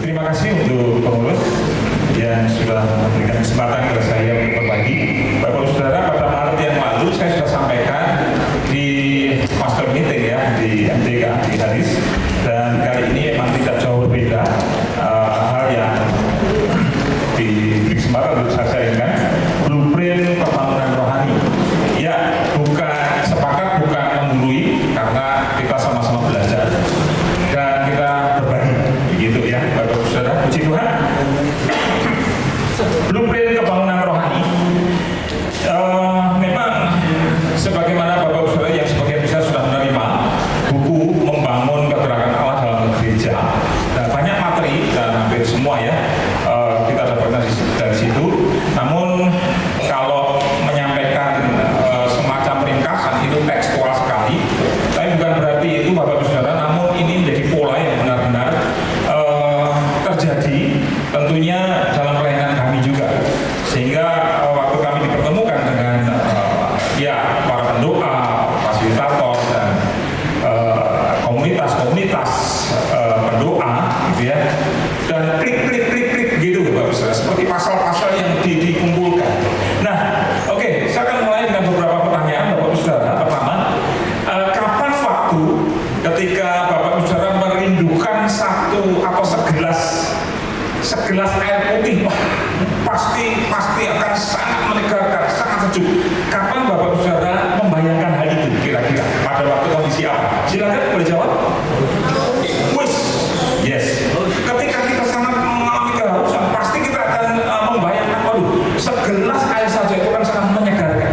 Terima kasih untuk pengurus yang sudah memberikan kesempatan kepada saya untuk berbagi. Bapak Saudara, pada Maret yang lalu saya sudah sampaikan di master meeting ya di MTK di Haris, dan kali ini memang tidak jauh berbeda. Hal yang diberi kesempatan untuk saya sharingkan, blueprint pembangunan rohani. Ya, bukan sepakat, bukan menggurui, karena kita sama-sama belajar dan kita berbagi, begitu ya, Bapak Saudara. Puji Tuhan. Blueprint pembangunan rohani. Memang sebagaimana Bapak Saudara yang sebagian besar sudah menerima buku Membangun Kegerakan Allah dalam Gereja, dan banyak materi dan hampir semua ya kita dapatkan dari situ. Namun kalau menyampaikan semacam ringkasan itu tekstual sekali, tapi bukan berarti itu Bapak Saudara, namun ini menjadi pola yang benar-benar terjadi tentunya dalam pelayanan kami juga, sehingga waktu kami dipertemukan dengan ya para pendoa, fasilitator dan komunitas pendoa gitu ya, dan klik gitu Bapak Saudara, seperti pasal-pasal yang dikumpulkan. Nah, oke, saya akan mulai dengan beberapa pertanyaan Bapak Saudara. Pertama, kapan waktu ketika Bapak Saudara merindukan satu atau segelas air putih, wah, pasti akan sangat menyegarkan, sangat sejuk. Kapan Bapak Saudara membayangkan hal itu kira-kira? Pada waktu kondisi apa? Silakan boleh jawab. Yes. Ketika kita sangat mengalami kehausan, pasti kita akan membayangkan, waduh, segelas air saja itu kan sangat menyegarkan.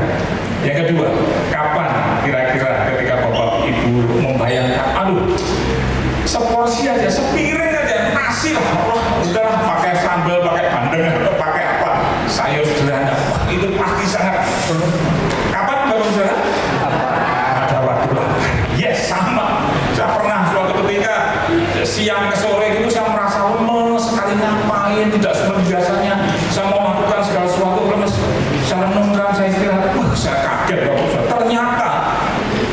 Yang kedua, kapan kira-kira ketika Bapak Ibu membayangkan, aduh, seporsi aja, sepiring aja, nasi lah, wah, udahlah pakai sambal, pakai bandeng, atau pakai apa, sayur sederhana, wah, itu pasti sangat. Kapan Bapak Saudara? Ada waktu lah. Yes, sama. Saya pernah suatu ketika siang ke sore itu saya merasa lemes sekali, ngapain, tidak seperti biasanya. Saya mau melakukan segala sesuatu, lemes. Saya renungkan, saya istirahat, saya kaget Bapak Saudara. Ternyata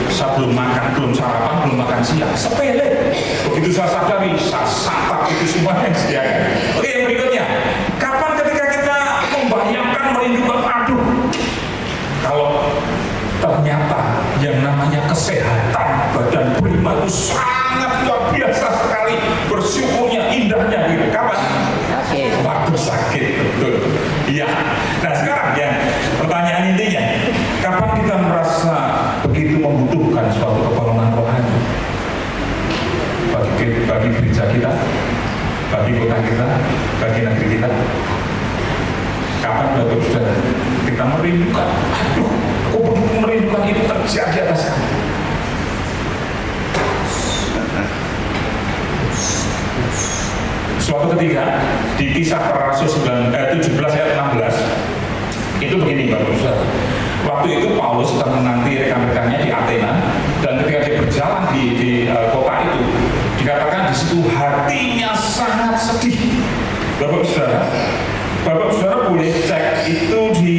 saya belum makan, belum sarapan, belum makan siang. Sepele. Begitu saya sadari, saya santap itu semua yang disediakan. Oke, yang berikutnya, kapan ketika kita membayangkan, merindukan, aduh, kalau ternyata yang namanya kesehatan badan prima itu sangat luar biasa sekali, bersyukurnya, indahnya gitu. Kapan? Waktu sakit, betul. Iya. Nah sekarang yang pertanyaan intinya, kapan kita merasa begitu membutuhkan suatu kebangunan rohani bagi gereja kita, bagi kota kita, bagi negeri kita? Kapan Bapak Saudara kita merindukan, aduh, aku begitu merindukan itu terjadi atas kami? Suatu ketika di Kisah Para Rasul 17 ayat 16 itu begini Bapak Saudara. Waktu itu Paulus sedang menanti rekan-rekannya di Athena, dan ketika dia berjalan di kota itu, dikatakan di situ hatinya sangat sedih. Bapak Saudara boleh cek itu di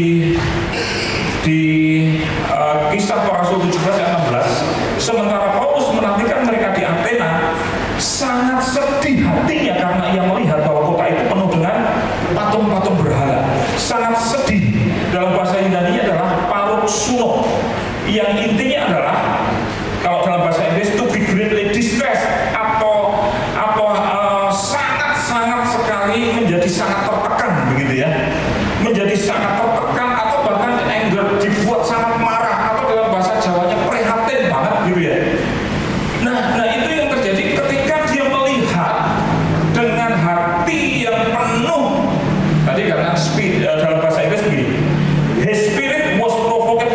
Kisah Para Rasul 17 ayat 16. Sementara Paulus menantikan mereka di Athena, sangat sedih hatinya karena ia melihat bahwa kota itu penuh dengan patung-patung berhala. Sangat sedih. Dalam bahasa Yunani adalah paroksuno, yang intinya adalah, kalau dalam bahasa Inggris itu be greatly distressed, atau sangat sekali menjadi sangat tertekan, begitu ya, menjadi sangat tertekan, atau bahkan anger, dibuat sangat marah, atau dalam bahasa Jawanya prihatin banget gitu ya. Nah itu yang terjadi ketika dia melihat dengan hati yang penuh, tadi karena dalam bahasa Inggris begini, his spirit was provoked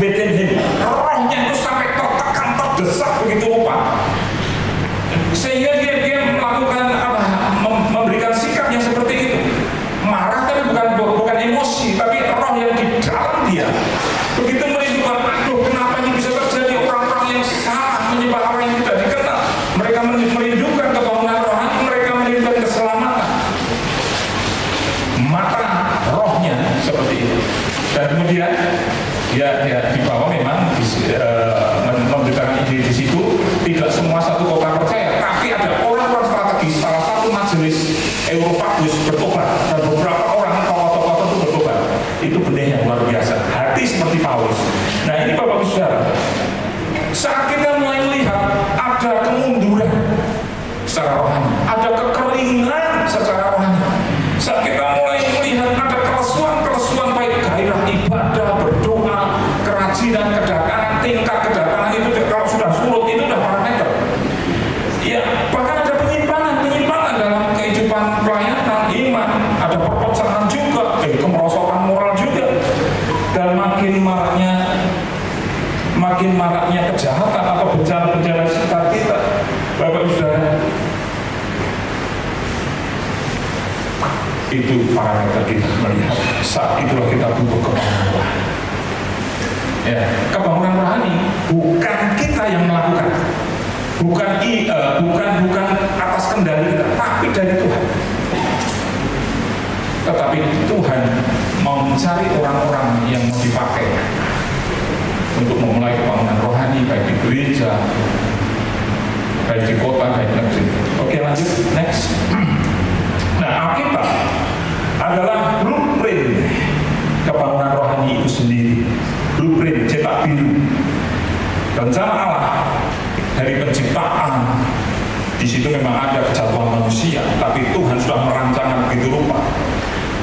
within him, rohnya itu sampai tertekan, terdesak begitu rupa, sehingga dia melakukan memberikan sikap yang seperti itu, marah, tapi bukan emosi, tapi roh yang di dalam dia begitu merindukan, aduh, kenapa ini bisa terjadi, orang-orang yang salah menyembah Allah yang tidak dikenal, mereka merindukan kebangunan rohani, mereka merindukan keselamatan, mata rohnya seperti itu. Dan kemudian dia di bawah memang memberitakan ide di situ, tidak semua satu kota percaya, tapi ada orang-orang strategis, salah satu majelis Europagus bertobat, dan beberapa orang tokoh-tokoh itu bertobat. Itu benih yang luar biasa, hati seperti Paulus. Nah ini Bapak Ibu Saudara, saat kita mulai melihat ada kemunduran secara rohani, ada kekeringan secara rohani, saat kita mulai melihat ada kelesuan baik gairah ibadah, berdoa, kerajinan, kedatangan, tingkat kedatangan itu kalau sudah surut itu sudah parameter. Ya, bahkan ada penyimpangan dalam kehidupan pelayanan iman, ada perpecahan juga, kemerosotan moral juga, dan makin maraknya kejahatan atau bencana-bencana sekitar kita. Bapak Saudara, itu parameter kita melihat saat itulah kita butuh kebangunan rohani. Ya, kebangunan rohani bukan kita yang melakukan, bukan atas kendali kita, tapi dari Tuhan. Tetapi Tuhan mau mencari orang-orang yang mau dipakai untuk memulai kebangunan rohani, baik di gereja, baik di kota, baik di negeri. Oke, lanjut, next. Nah, Alkitab adalah blueprint kebangunan rohani itu sendiri. Blueprint, cetak biru. Rencana Allah dari penciptaan, di situ memang ada kejatuhan manusia, tapi Tuhan sudah merancangkan begitu rupa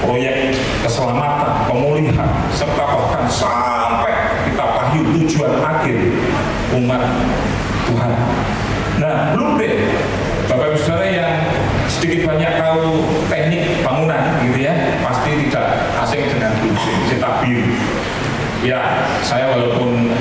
proyek keselamatan, pemulihan, serta bahkan sampai kita pahyu tujuan akhir umat Tuhan. Nah, blueprint, Bapak Ibu Saudara yang sedikit banyak tahu teknik bangunan gitu ya, pasti tidak asing dengan blueprint, cetak biru. Ya, saya walaupun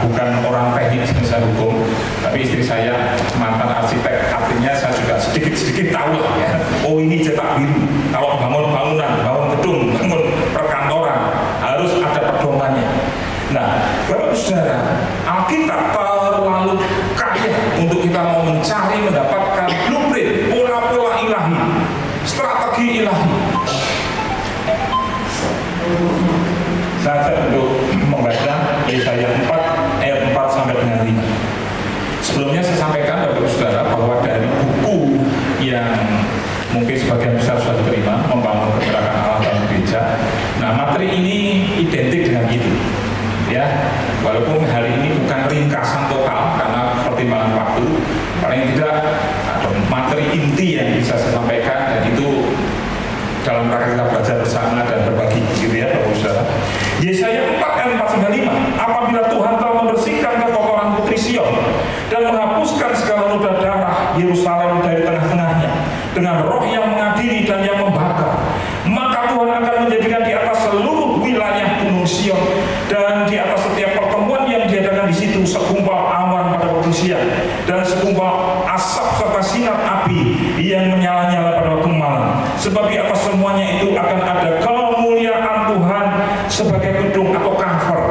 bukan orang teknik saya hukum, tapi istri saya mantan arsitek, artinya saya juga sedikit tahu lah ya. Oh, ini cetak biru. Kalau bangun bangunan, bangun gedung, bangun perkantoran harus ada pedomannya. Nah, Bapak Saudara, Alkitab terlalu kaya untuk kita mau mencari mendapatkan blueprint, pola-pola ilahi, strategi ilahi. Saya untuk membaca Yesaya 4 ayat 4 sampai dengan 5. Sebelumnya saya sampaikan Bapak Saudara bahwa dari buku yang mungkin sebagian besar sudah diterima, membangun pergerakan Allah dalam gereja. Nah, materi ini identik dengan itu. Ya, walaupun hari ini bukan ringkasan total karena pertimbangan waktu, paling tidak ada materi inti yang bisa saya sampaikan, dan itu dalam rangka kita belajar bersama dan berbagi gitu ya Bapak Saudara. Yesaya 4 ayat 4 sampai 5. Apabila Tuhan telah membersihkan kekotoran putri Sion dan menghapuskan segala noda darah Yerusalem dari tengah-tengahnya dengan roh yang mengadili dan yang membakar, maka Tuhan akan menjadikan di atas seluruh wilayah gunung Sion dan di atas setiap pertemuan yang diadakan di situ segumpal awan pada waktu siang dan segumpal asap serta sinar api yang menyala-nyala pada waktu malam. Sebab di atas semuanya itu akan ada kemuliaan Tuhan sebagai gedung atau cover.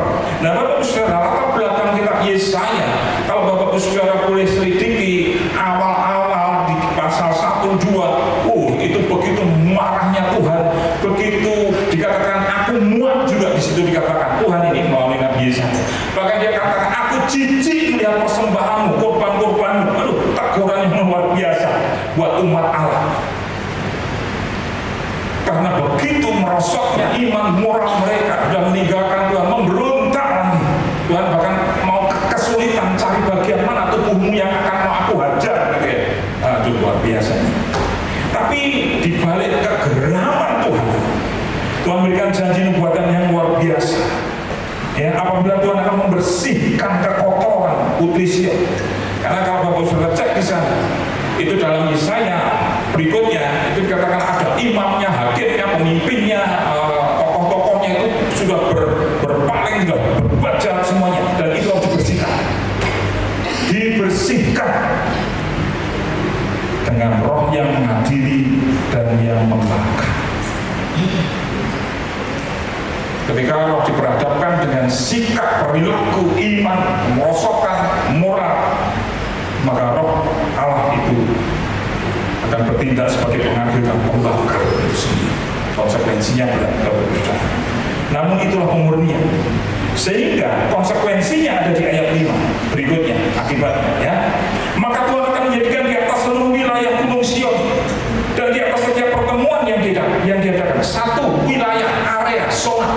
Nah, Bapak Saudara, latar belakang kita Yesaya, kalau Bapak Saudara boleh selidiki awal-awal di pasal 1-2, itu begitu marahnya Tuhan, begitu dikatakan aku muak juga di situ dikatakan Tuhan ini melalui Nabi Yesaya. Bahkan dia katakan aku jijik melihat persembahanmu, korban-korbanmu. Aduh, teguran yang luar biasa buat umat Allah. Karena begitu merosotnya iman moral mereka, sudah meninggalkan Tuhan, memberontak lagi. Tuhan bahkan mau kesulitan cari bagian mana tubuhmu yang akan mau aku hajar gitu ya. Itu luar biasa. Tapi dibalik kegeraman Tuhan berikan janji nubuatan yang luar biasa. Ya, apabila Tuhan akan membersihkan kekotoran putri Sion. Karena kalau Bapak Saudara cek di sana, itu dalam Yesaya berikutnya itu dikatakan ada imamnya, hakimnya, pemimpinnya, tokoh-tokohnya itu sudah berpaling, sudah berbaca semuanya, dan itu harus dibersihkan dengan roh yang mengadili dan yang membakar. Ketika roh diperhadapkan dengan sikap perilaku iman, merosotkan moral, maka roh Allah itu akan bertindak sebagai pengadil dan pembakar itu sendiri. Konsekuensinya berat. Namun itulah pemurnian. Sehingga konsekuensinya ada di ayat 5 berikutnya, akibatnya ya. Maka Tuhan akan menjadikan di atas seluruh wilayah gunung Sion apapun yang diadakan. Satu, wilayah, area, zona.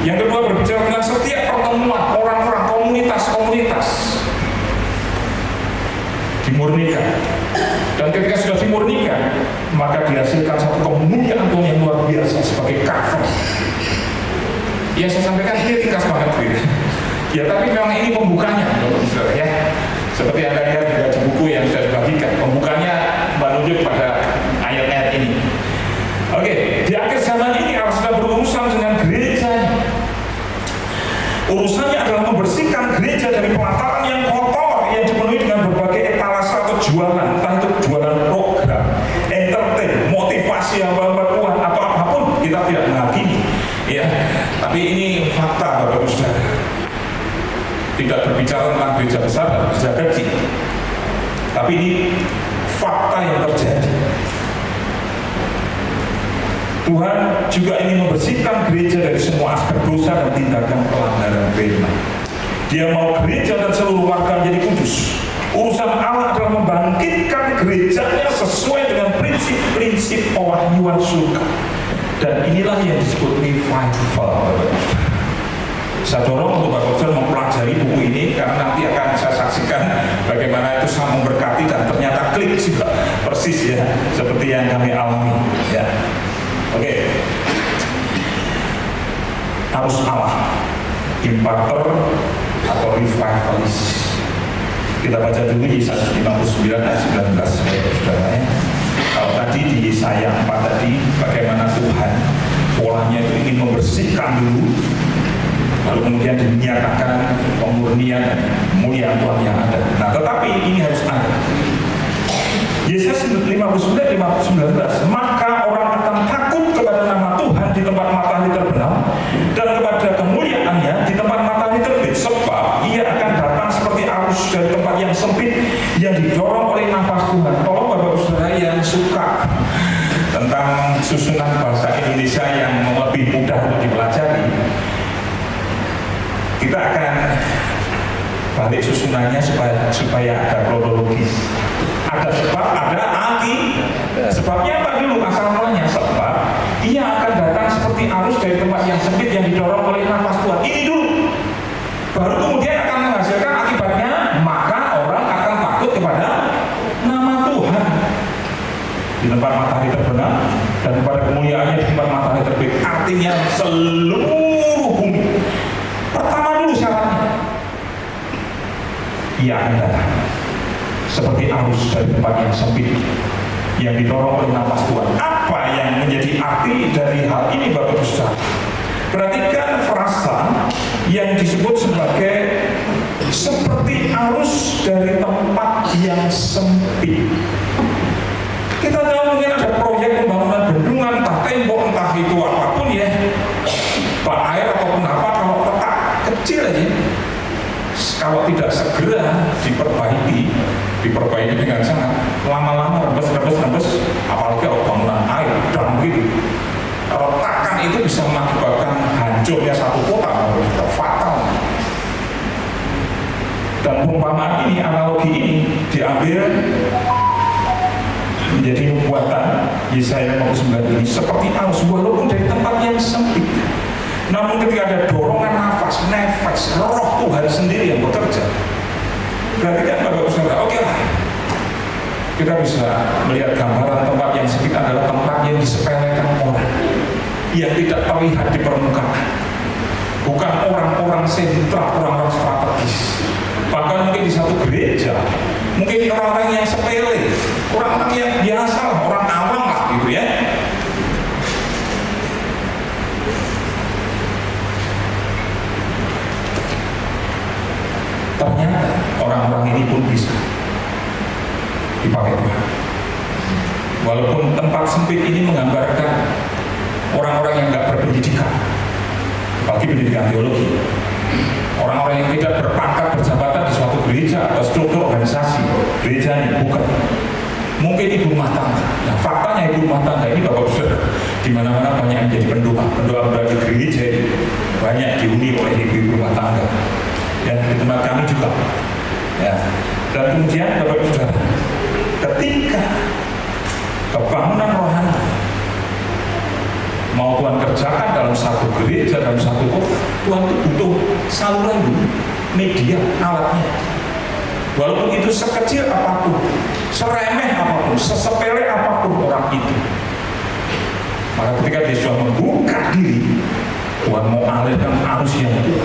Yang kedua, berbicara tentang setiap pertemuan orang-orang, komunitas-komunitas dimurnikan. Dan ketika sudah dimurnikan, maka dihasilkan satu kemuliaan Tuhan yang luar biasa sebagai cover. Ya, saya sampaikan ini ringkas banget gitu. Ya, tapi memang ini pembukanya, saudara ya. Seperti Anda lihat juga di buku yang sudah dibagikan, pembukanya menunjuk pada ayat-ayat ini. Oke, di akhir zaman ini Allah sudah berurusan dengan gerejanya. Urusannya adalah membersihkan gereja dari pelataran yang kotor, yang dipenuhi dengan berbagai etalase atau jualan, entah itu jualan program, entertain, motivasi hamba-hamba Tuhan atau apapun, kita tidak menghakimi, ya. Tapi ini fakta, Bapak Ibu Saudara. Tidak berbicara tentang gereja besar dan gereja kecil, tapi ini fakta yang terjadi. Tuhan juga ingin membersihkan gereja dari semua aspek dosa dan tindakan pelanggaran firman. Dia mau gereja dan seluruh warga menjadi kudus. Urusan Allah adalah membangkitkan gerejanya sesuai dengan prinsip-prinsip pewahyuan surga. Dan inilah yang disebut revival. Saya dorong untuk Bapak Saudara mempelajari buku ini, karena nanti akan saya saksikan bagaimana itu sangat memberkati dan ternyata klik juga persis ya seperti yang kami alami ya. Oke. Arus Allah, imparter atau revivalis. Kita baca dulu Yesaya 59 ayat 19 saudara ya. Kalau tadi di Yesaya 4 tadi bagaimana Tuhan polanya itu ingin membersihkan dulu, lalu kemudian dinyatakan pemurnian dan kemuliaan Tuhan yang ada. Nah, tetapi ini harus ada. Yesaya 59 maka orang akan takut kepada nama Tuhan di tempat matahari terbenam dan kepada kemuliaannya di tempat matahari terbit, sebab ia akan datang seperti arus dari tempat yang sempit yang didorong oleh nafas Tuhan. Tolong Bapak Saudara yang suka tentang susunan bahasa Indonesia yang lebih mudah untuk dipelajari, kita akan balik susunannya supaya ada kronologis. Ada sebab, ada aki. Sebabnya apa dulu asal mulanya? Sebab ia akan datang seperti arus dari tempat yang sempit yang didorong oleh nafas Tuhan. Ini dulu. Baru kemudian akan menghasilkan akibatnya, maka orang akan takut kepada nama Tuhan di tempat matahari terbenam dan kepada kemuliaannya di tempat matahari terbit. Artinya seluruh bumi. Pertama dulu syaratnya, ia akan datang seperti arus dari tempat yang sempit yang didorong oleh nafas Tuhan. Apa yang menjadi arti dari hal ini Bapak Ibu Saudara? Perhatikan frasa yang disebut sebagai seperti arus dari tempat yang sempit. Kita tahu mungkin ada proyek pembangunan bendungan, entah tembok, entah itu apapun ya, bak air ataupun apa, kalau tetap kecil aja, kalau tidak segera diperbaiki dengan sangat, lama-lama rembes, apalagi kalau bangunan air dan begitu, retakan itu bisa mengakibatkan hancurnya satu kota, fatal. Dan perumpamaan ini, analogi ini diambil menjadi nubuatan Yesaya 59 ini seperti arus, walaupun dari tempat yang sempit, namun ketika ada dorongan nafas, roh Tuhan sendiri yang bekerja. Berarti kan Bapak Saudara, oke lah, kita bisa melihat gambaran tempat yang sempit adalah tempat yang disepelekan orang, yang tidak terlihat di permukaan, bukan orang-orang sentral, orang-orang strategis. Bahkan mungkin di satu gereja, mungkin orang-orang yang sepele, orang-orang yang biasa, orang awam lah gitu ya. Ternyata orang-orang ini pun bisa dipakai Tuhan. Walaupun tempat sempit ini menggambarkan orang-orang yang tidak berpendidikan, apalagi pendidikan teologi, orang-orang yang tidak berpangkat berjabatan di suatu gereja atau struktur organisasi gereja ini, bukan. Mungkin ibu rumah tangga. Nah, faktanya ibu rumah tangga ini Bapak Saudara, di mana-mana banyak yang jadi pendoa berada di gereja ini, banyak dihuni oleh ibu rumah tangga. Ya, di tempat kami juga. Ya. Dan kemudian Bapak Saudara, ketika kebangunan rohani kerjakan dalam satu gereja, dalam satu kota, Tuhan itu butuh saluran dulu, media, alatnya. Walaupun itu sekecil apapun, seremeh apapun, sesepele apapun orang itu, maka ketika dia sudah membuka diri, Tuhan mau alirkan arus yang itu.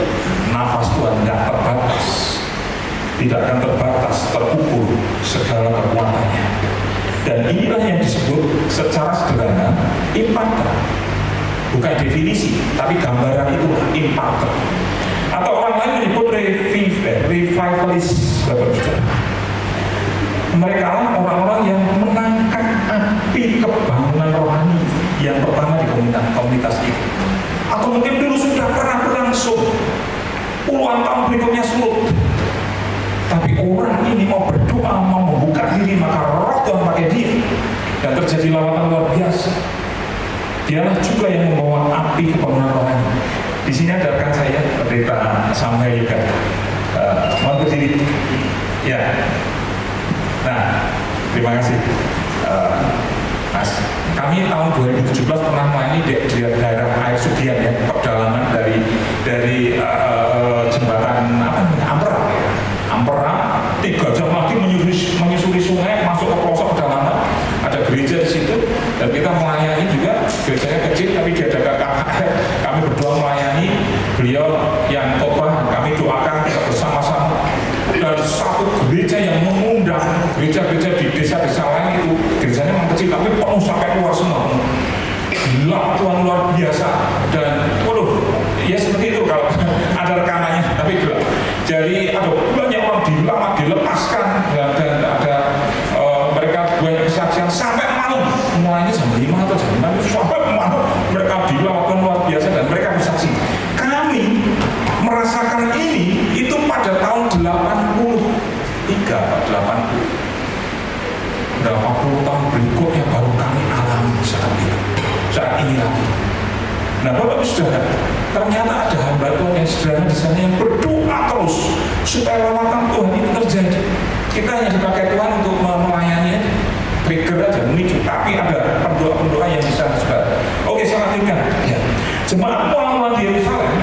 Nafas Tuhan tidak terbatas, tidak akan terbatas, terukur segala kekuatannya. Dan inilah yang disebut secara sederhana impactor. Bukan definisi, tapi gambaran itu impactor. Atau orang lain menyebut revivalist. Mereka lah orang-orang yang menangkap api kebangunan rohani yang pertama di komunitas itu. Atau mungkin dulu sudah pernah berlangsung, puluhan tahun berikutnya surut. Tapi orang ini mau berdoa, mau membuka diri, maka roh Tuhan pakai dia. Dan terjadi lawatan luar biasa. Dialah juga yang membawa api kebangunan rohani. Di sini ada rekan saya, Pendeta Samuel juga. Mohon berdiri. Ya. Nah, terima kasih. Mas, kami tahun 2017 pernah melayani di daerah air Sudian ya, pedalaman dari jembatan Ampera, 3 jam lagi menyusuri sungai masuk ke pelosok pedalaman. Ada gereja di situ dan kita melayani juga. Gerejanya kecil tapi diadakan KKR. Kami berdua melayani, beliau yang khotbah, kami doakan kita bersama-sama. Dan satu gereja yang mengundang gereja-gereja di desa-desa lain itu gerejanya memang kecil tapi penuh sampai luar semua. Gila, Tuhan luar biasa. Dan ya seperti itu kalau ada rekanannya, tapi gila. Jadi ada banyak orang dilepaskan dan ada mereka banyak kesaksian sampai malam, mulainya jam 5 atau jam 6 sampai malam mereka dilakukan luar biasa dan mereka bersaksi. Kami merasakan ini itu pada tahun 83 atau 80. Berapa puluh tahun berikutnya baru kami alami saat ini lagi. Nah, Bapak Ibu Saudara, ternyata ada hamba Tuhan yang sederhana di sana yang berdoa terus supaya lawatan Tuhan itu terjadi. Kita hanya dipakai Tuhan untuk melayani, trigger aja, memicu. Tapi ada pendoa-pendoa yang bisa saudara. Oke, saya lanjutkan. Ya. Jemaat Muhammadiyah di Yerusalem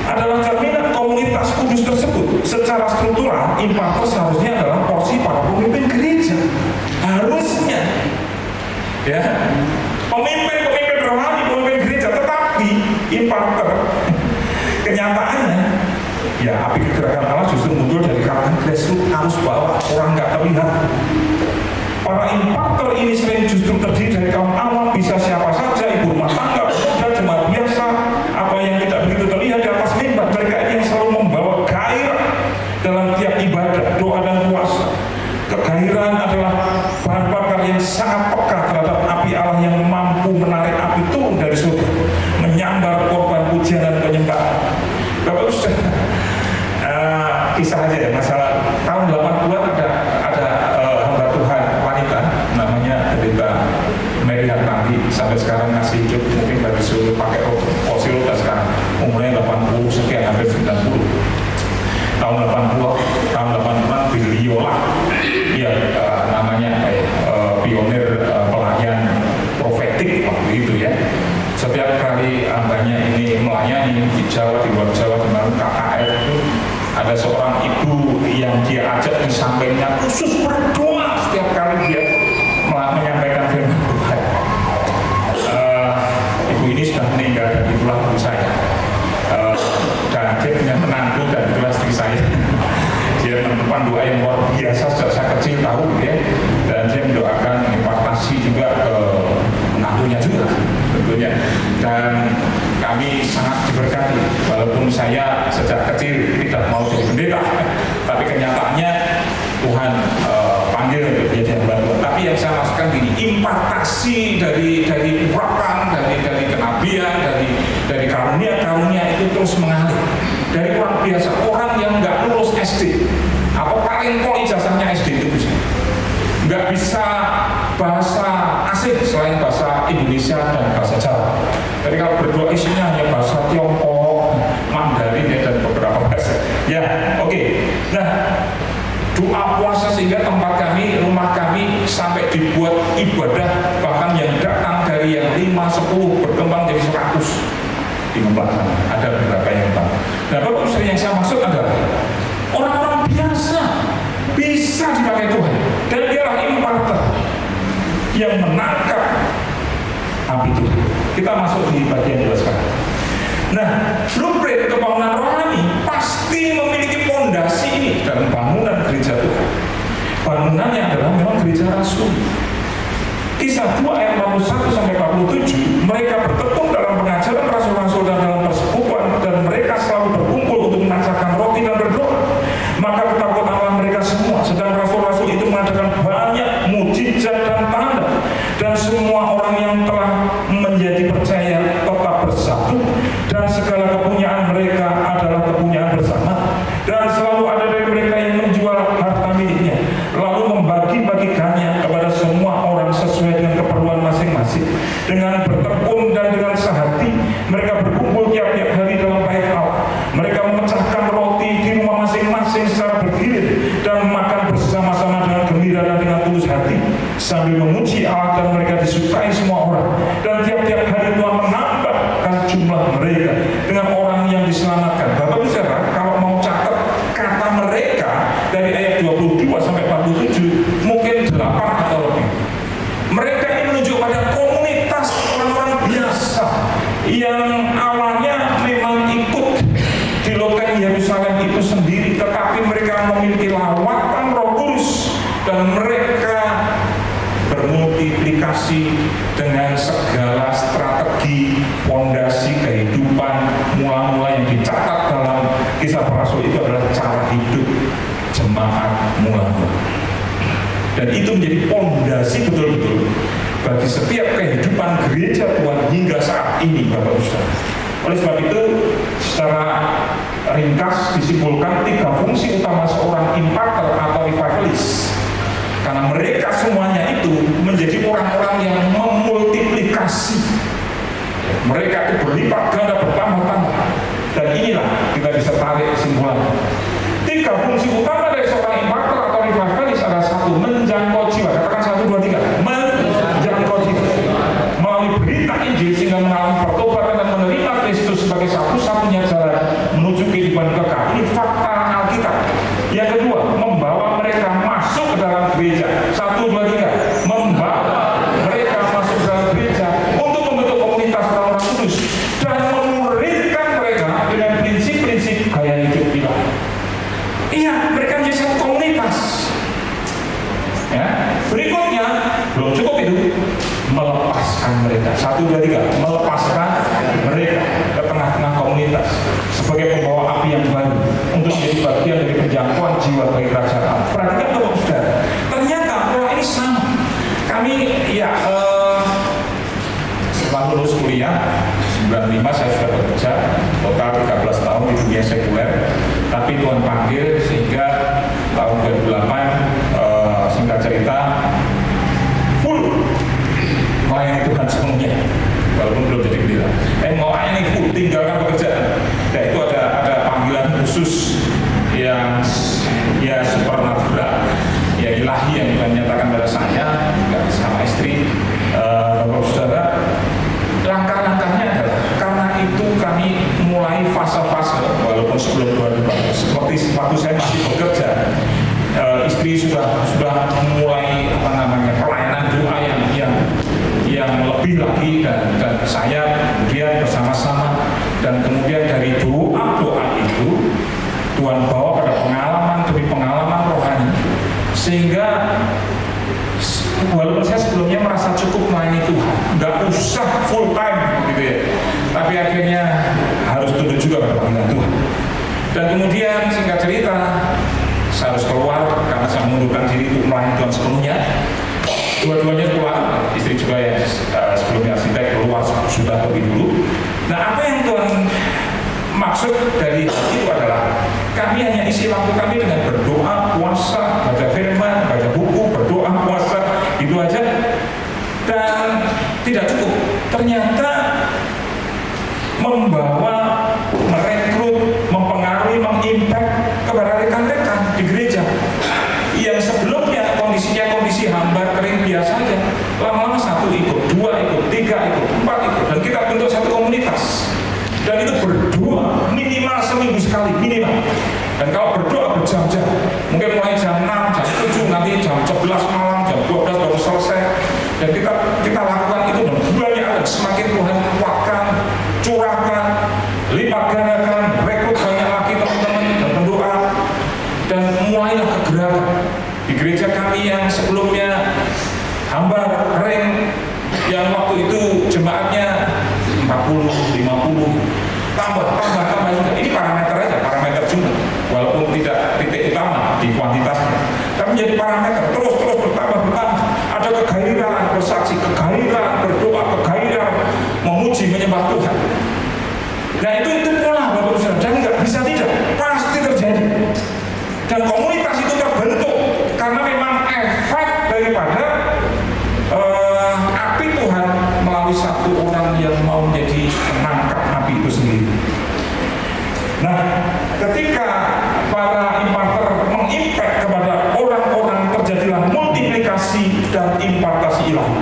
adalah cerminan komunitas kudus tersebut. Secara struktural, impactor seharusnya adalah porsi para pemimpin gereja. Harusnya, ya, pemimpin rohani, pemimpin gereja. Tetapi impactor, kenyataannya, ya, api kegerakan Allah justru muncul dari kalangan grassroots, arus bawah, orang nggak terlihat. Para impactor ini sering justru terdiri dari kaum awam, bisa siapa saja, ibu rumah tangga, pemuda, jemaat biasa, apa yang tidak begitu terlihat di atas mimbar. Mereka ini yang selalu membawa gairah dalam tiap ibadah, doa dan puasa. Kegairahan adalah bahan bakar yang sangat peka terhadap api Allah yang mampu menarik api turun dari surga, menyambar korban pujian dan penyembahan. Bapak Ustaz, kisah aja ya, masalah tahun 80-an ada hamba Tuhan wanita namanya Pendeta Mary Hartanti, sampai sekarang masih hidup, mungkin dari disuruh pakai fosil dan sekarang umurnya 80 sekian, hampir 90. Tahun 80-an beliau ya namanya pionir pelayan profetik waktu itu ya. Setiap kali hambanya ini melayani di Jawa, di luar Jawa, termasuk KKR itu, ada seorang ibu yang dia ajak di sampingnya khusus berdoa setiap kali dia menyampaikan firman Tuhan. Ibu ini sudah meninggal dan itulah ibu saya. Dan dia punya menantu dan itulah istri saya. Dia menemukan doa yang luar biasa sejak saya kecil tahu ya. Dan dia mendoakan impartasi juga ke menantunya juga tentunya. Dan kami sangat diberkati walaupun saya sejak kecil tidak mau jadi pendeta, tapi kenyataannya Tuhan panggil untuk jadi hamba Tuhan. Tapi yang saya maksudkan gini, impartasi dari urapan, dari kenabian, dari karunia itu terus mengalir. Dari orang biasa, orang yang nggak lulus SD atau paling pol ijazahnya SD itu bisa nggak bisa bahasa asing selain bahasa Indonesia dan bahasa Jawa. Jadi kalau berdoa isinya hanya bahasa Tiongkok, Mandarin dan beberapa bahasa. Ya, oke. Nah, doa puasa sehingga tempat kami, rumah kami sampai dibuat ibadah, bahkan yang datang dari yang 5, 10 berkembang jadi di pelaksana. Ada beberapa yang tahu. Nah, Bapak Saudara, yang saya maksud adalah orang-orang biasa bisa dipakai Tuhan, dan dialah imparter yang menangkap api Tuhan. Kita masuk di bagian 2 sekarang. Nah, blueprint kebangunan rohani pasti memiliki fondasi ini dalam bangunan gereja Tuhan. Bangunannya adalah memang gereja rasul. Kisah 2 ayat 41 sampai 47, mereka bertekun dalam pengajaran rasul-rasul dan dalam persekutuan, dan mereka selalu berkumpul untuk mengajarkan roti dan berdoa. Maka ketakutan Allah mereka semua. Sedang rasul-rasul itu mengadakan banyak mujizat dan tanda, dan semua orang yang telah menjadi percaya tetap bersatu, dan segala kepunyaan mereka adalah kepunyaan bersama, dan selalu ada dari mereka yang menjual harta miliknya lalu membagi-bagikannya kepada semua orang sesuai dengan keperluan masing-masing. Dengan bertekun dan dengan sehati mereka berkumpul tiap-tiap hari dalam bait Allah. Mereka memecahkan roti di rumah masing-masing secara bergilir dan makan bersama-sama dengan gembira dan dengan tulus hati sambil memuji Allah, dan mereka disukai semua orang. Dan tiap-tiap hari Tuhan menambahkan jumlah mereka dengan orang yang diselamatkan. Bapak Saudara, kalau mau catat kata mereka dari ayat 22 sampai 47 mungkin 8 atau lebih. Mereka ini menunjuk pada komunitas orang-orang biasa yang awalnya memang ikut di loteng Yerusalem itu sendiri, tetapi mereka memiliki lawatan Roh Kudus dan mereka bermultiplikasi dengan segala strategi fondasi kehidupan mula-mula yang dicatat dalam Kisah Para Rasul. Itu adalah cara hidup jemaat mula-mula, dan itu menjadi fondasi betul-betul bagi setiap kehidupan gereja Tuhan hingga saat ini, Bapak Saudara. Oleh sebab itu, secara ringkas disimpulkan 3 fungsi utama seorang imparter atau revivalist, karena mereka semuanya itu menjadi orang-orang yang memultiplikasi. Mereka itu berlipat ganda, bertambah-tambah, dan inilah kita bisa tarik kesimpulan. 3 fungsi utama dari seorang imparter atau revivalist adalah: 1, menjangkau jiwa. Katakan 1, 2, 3. Menjangkau jiwa melalui berita Injil sehingga mengalami pertobatan dan menerima Kristus sebagai satu-satunya jalan menuju kehidupan kekal. Ini fakta Alkitab. Yang kedua, membawa mereka masuk ke dalam gereja. 1, 2, 3. Membawa mereka masuk ke dalam gereja untuk membentuk komunitas orang-orang kudus dan memuridkan mereka dengan prinsip-prinsip gaya hidup ilahi. Iya, mereka menjadi satu komunitas. Ya. Berikutnya, belum cukup itu, melepaskan mereka. 1, 2, 3. Melepaskan mereka ke tengah-tengah komunitas sebagai pembawa api yang baru untuk menjadi bagian dari penjangkauan jiwa bagi kerajaan Allah. Perhatikan Bapak Saudara, ternyata pola ini sama. Kami setelah lulus kuliah 95 saya sudah bekerja total 13 tahun di dunia sekuler, tapi Tuhan panggil sehingga tahun 2008 singkat cerita full melayani Tuhan sepenuhnya, walaupun belum jadi bendera. Mau melayani full, tinggalkan pekerjaan. Nah, itu ada panggilan khusus yang ya supernatural, ya ilahi yang menyatakan pada saya sama istri. Bapak Saudara, langkah-langkahnya adalah karena itu kami mulai fase-fase, walaupun sebelum 2000, seperti waktu saya masih bekerja, istri sudah mulai pelayanan doa yang lebih lagi, dan saya kemudian bersama-sama, dan kemudian dari doa itu Tuhan bawa pada pengalaman demi pengalaman rohani, sehingga walaupun saya sebelumnya merasa cukup melayani Tuhan, nggak usah full time gitu ya, tapi akhirnya harus tunduk juga pada panggilan Tuhan. Dan kemudian singkat cerita, saya harus keluar karena saya mengundurkan diri untuk melayani Tuhan sepenuhnya. Dua-duanya keluar, istri juga yang sebelumnya arsitek keluar sudah lebih dulu. Nah, apa yang Tuhan maksud dari hal itu adalah kami hanya isi waktu kami dengan berdoa, puasa, baca firman, baca buku, berdoa, puasa, itu aja, dan tidak cukup. Ternyata membawa, merekrut, mempengaruhi, mengimpact kepada rekan-rekan di gereja yang sebelumnya kondisinya kondisi hambar kering biasa saja, lama-lama 1 ikut, 2 ikut, 3 ikut, 4 ikut, dan kita bentuk satu komunitas. Dan itu berdoa minimal seminggu sekali, minimal. Dan kalau berdoa berjam-jam, mungkin mulai jam 6, jam 7, nanti jam 11 malam, jam 12 baru selesai. Dan kita lakukan itu dan banyak, semakin Tuhan kuatkan, curahkan, lipat gandakan, rekrut banyak lagi teman-teman dan berdoa. Dan mulailah kegerakan. Di gereja kami yang sebelumnya hambar, kering, yang waktu itu jemaatnya 40, 50, tambah juga. Ini parameter aja, parameter jumlah. Walaupun tidak titik utama di kuantitasnya, tapi menjadi parameter terus bertambah. Ada kegairahan bersaksi, kegairahan berdoa, kegairahan memuji, menyembah Tuhan. Nah itu pola Bapak Saudara, dan nggak bisa tidak, pasti terjadi. Dan komunitas itu terbentuk karena memang efek daripada api Tuhan melalui satu orang yang mau menjadi menangkap api itu sendiri. Nah, ketika para imparter mengimpact kepada orang-orang, terjadilah multiplikasi dan impartasi ilahi.